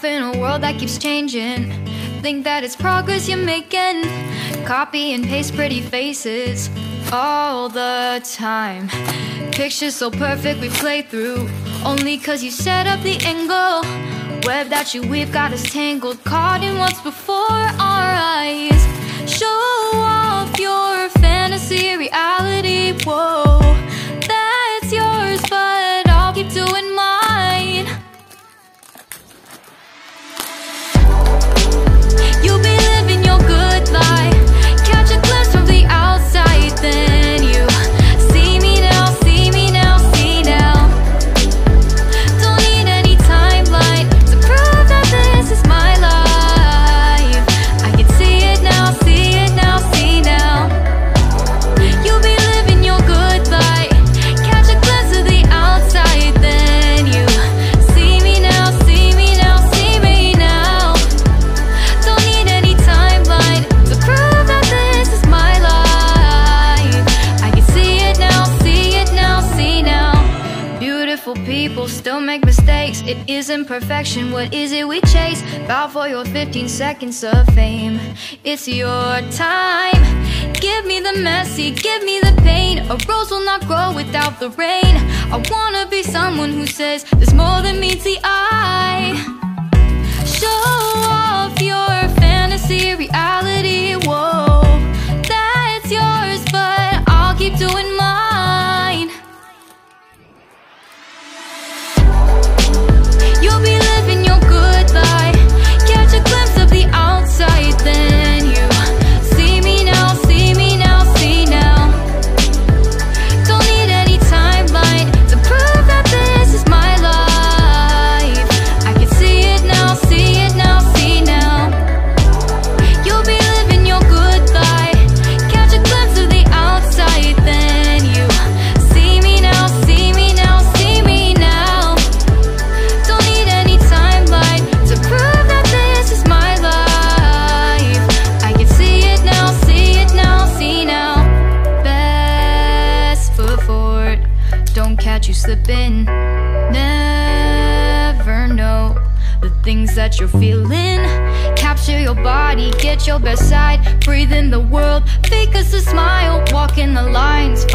in a world that keeps changing. Think that it's progress you're making. Copy and paste pretty faces all the time. Pictures so perfect we play through, only cause you set up the angle. Web that you weave got us tangled, caught in what's before our eyes. Show off your fantasy reality, whoa, that's yours, but I'll keep doing mine. You'll be living your good life, catch a glimpse from the outside, then you see me now, see me now, see now. Don't need any timeline to prove that this is my life. I can see it now, see it now, see now. You'll be living your good life, catch a glimpse of the outside, then you see me now, see me now, see me now. Don't need any timeline to prove that this is my life. I can see it now, see it now, see now. Beautiful people still make mistakes. It isn't perfection, what is it we chase? Bow for your 15 seconds of fame. It's your time. Give me the messy, give me the pain. A rose will not grow without the rain. I wanna be someone who says there's more than meets the eye. Show off your fantasy reality, whoa, that's yours, but I'll keep doing mine. You'll be living your good life, catch a glimpse of the outside, then you see me now, see me now, see now. Don't need any timeline to prove that this is my life. I can see it now, see it now, see now. You'll be living your good life, catch a glimpse of the outside, then you see me now, see me now, see me now. Don't need any timeline to prove that this is my life. I can see it now, see it now, see now. Best foot forward, don't catch you slipping. Never know the things that you're feeling. Capture your body, get your best side. Breathe in the world, fake us a smile. Walk in the lines,